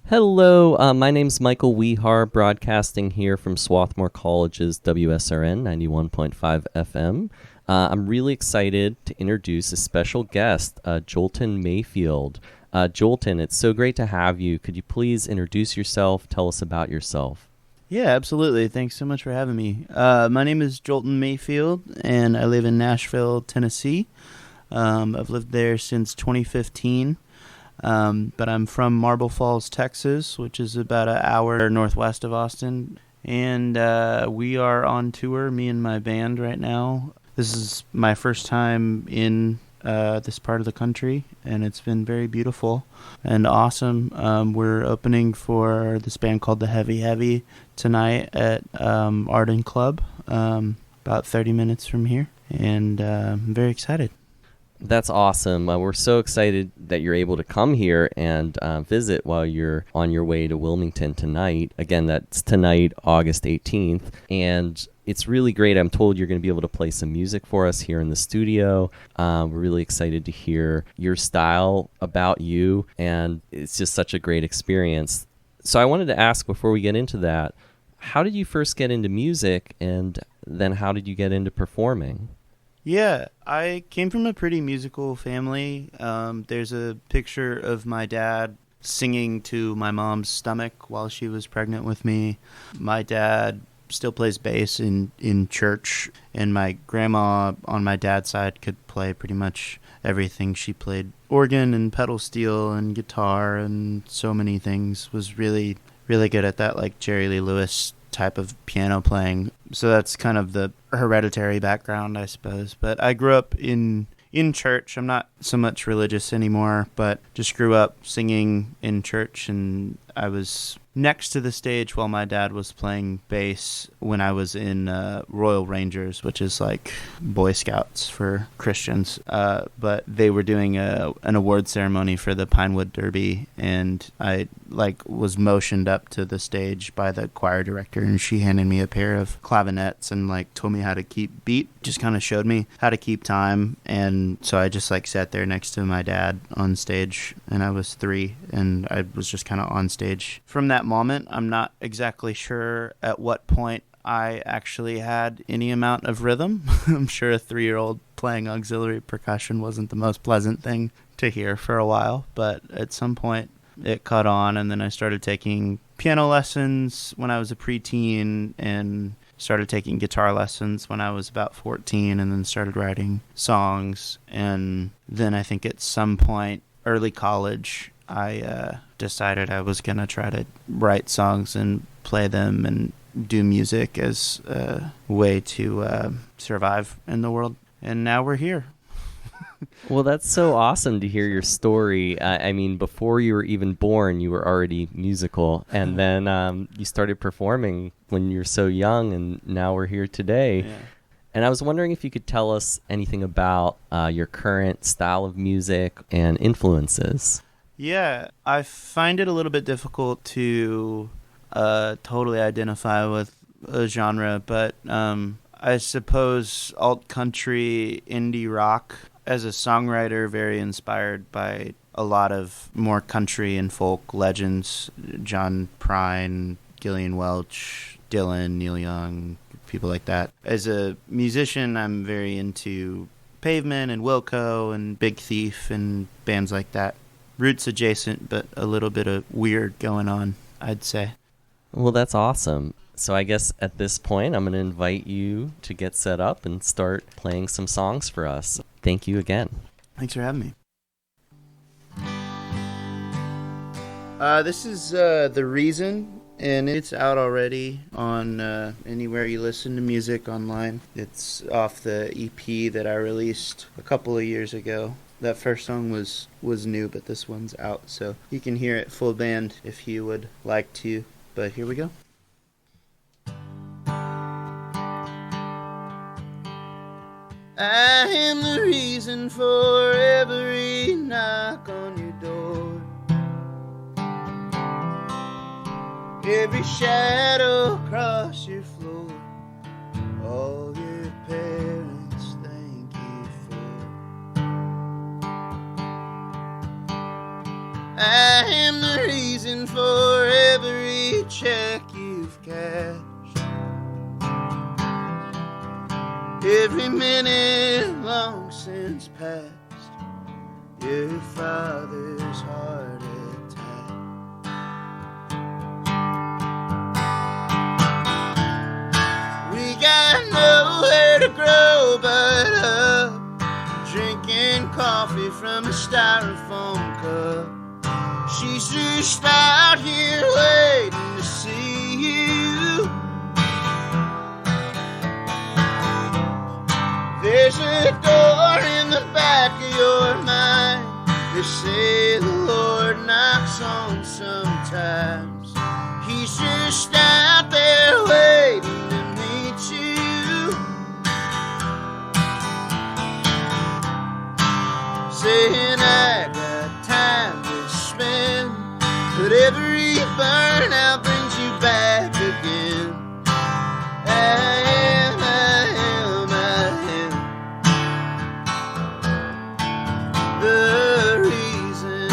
Hello, my name's Michael Wehar, broadcasting here from Swarthmore College's WSRN 91.5 FM. I'm really excited to introduce a special guest, Joelton Mayfield. Joelton, it's so great to have you. Could you please introduce yourself, tell us about yourself? Yeah, absolutely. Thanks so much for having me. My name is Joelton Mayfield, and I live in Nashville, Tennessee. I've lived there since 2015. But I'm from Marble Falls, Texas, which is about an hour northwest of Austin. And we are on tour, me and my band right now. This is my first time in this part of the country, and it's been very beautiful and awesome. We're opening for this band called The Heavy Heavy tonight at Arden Club, about 30 minutes from here. And I'm very excited. That's awesome. We're so excited that you're able to come here and visit while you're on your way to Wilmington tonight. Again, that's tonight, August 18th. And it's really great. I'm told you're going to be able to play some music for us here in the studio. We're really excited to hear your style, about you, and it's just such a great experience. So I wanted to ask before we get into that, how did you first get into music, and then how did you get into performing? Yeah, I came from a pretty musical family. There's a picture of my dad singing to my mom's stomach while she was pregnant with me. My dad still plays bass in church, and my grandma on my dad's side could play pretty much everything. She played organ and pedal steel and guitar and so many things, was really, really good at that, like Jerry Lee Lewis type of piano playing. So that's kind of the hereditary background, I suppose. But I grew up in church. I'm not so much religious anymore, but just grew up singing in church, and I was next to the stage while my dad was playing bass when I was in Royal Rangers, which is like Boy Scouts for Christians. But they were doing an award ceremony for the Pinewood Derby, and I was motioned up to the stage by the choir director, and she handed me a pair of clavinets and told me how to keep beat, just kind of showed me how to keep time. And so I just sat there next to my dad on stage, and I was 3, and I was just kind of on stage. From that moment, I'm not exactly sure at what point I actually had any amount of rhythm. I'm sure a 3-year-old playing auxiliary percussion wasn't the most pleasant thing to hear for a while, but at some point it caught on, and then I started taking piano lessons when I was a preteen, and started taking guitar lessons when I was about 14, and then started writing songs. And then I think at some point, early college, I decided I was going to try to write songs and play them and do music as a way to survive in the world. And now we're here. Well, that's so awesome to hear your story. I mean, before you were even born, you were already musical, and then you started performing when you were so young, and now we're here today. Yeah. And I was wondering if you could tell us anything about your current style of music and influences. Yeah, I find it a little bit difficult to totally identify with a genre, but I suppose alt-country, indie rock. As a songwriter, very inspired by a lot of more country and folk legends, John Prine, Gillian Welch, Dylan, Neil Young, people like that. As a musician, I'm very into Pavement and Wilco and Big Thief and bands like that. Roots adjacent, but a little bit of weird going on, I'd say. Well, that's awesome. So I guess at this point, I'm going to invite you to get set up and start playing some songs for us. Thank you again. Thanks for having me. This is The Reason, and it's out already on anywhere you listen to music online. It's off the EP that I released a couple of years ago. That first song was new, but this one's out, so you can hear it full band if you would like to. But here we go. I am the reason for every knock on your door, every shadow across your floor, all your parents thank you for. I am the reason reason for every check you've cashed, every minute long since past your father's heart attack. We got nowhere to grow but up, drinking coffee from a styrofoam cup. She's just out here waiting to see you. There's a door in the back of your mind. They say the Lord knocks on sometimes. He's just out there waiting to meet you, saying I got time to spend, but every burnout brings you back again. I am the reason.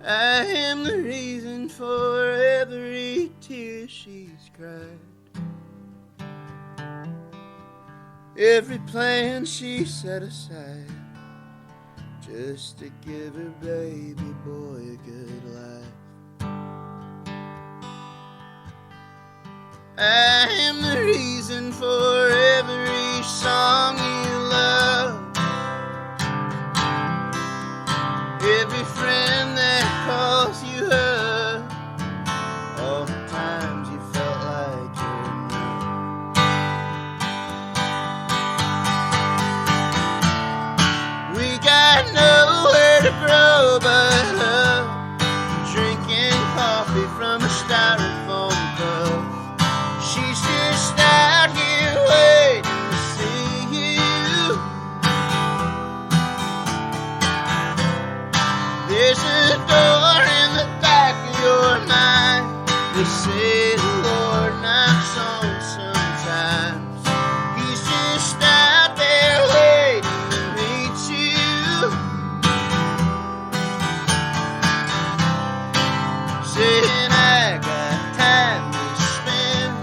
I am the reason for every tear she's cried, every plan she set aside, just to give her baby boy a good life. I am the reason for every song you love, every friend that calls you her, all the times you felt like you're enough. We got nowhere to grow but up, drinking coffee from a styrofoam cup. She's just out here waiting to see you. There's a door in the back of your mind. They say the Lord knocks on sometimes. He's just out there waiting to meet you, saying I got time to spend,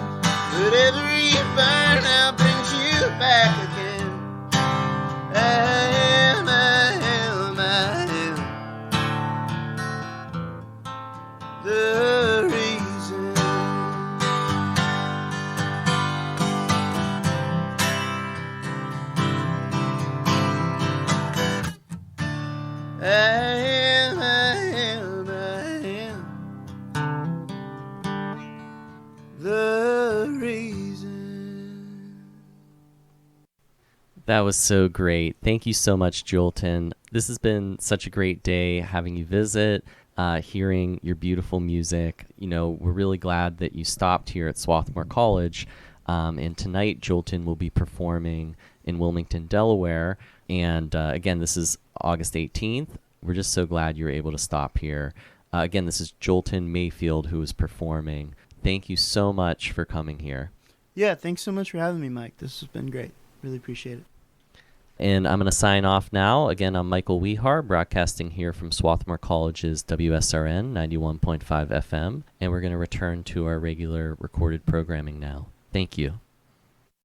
but every burnout brings you back again. I am the reason. I am the reason. That was so great. Thank you so much, Joelton. This has been such a great day having you visit, hearing your beautiful music. You know, we're really glad that you stopped here at Swarthmore College. And tonight, Joelton will be performing in Wilmington, Delaware. And again, this is August 18th. We're just so glad you were able to stop here. Again, this is Joelton Mayfield who is performing. Thank you so much for coming here. Yeah, thanks so much for having me, Mike. This has been great. Really appreciate it. And I'm going to sign off now. Again, I'm Michael Wehar, broadcasting here from Swarthmore College's WSRN 91.5 FM. And we're going to return to our regular recorded programming now. Thank you.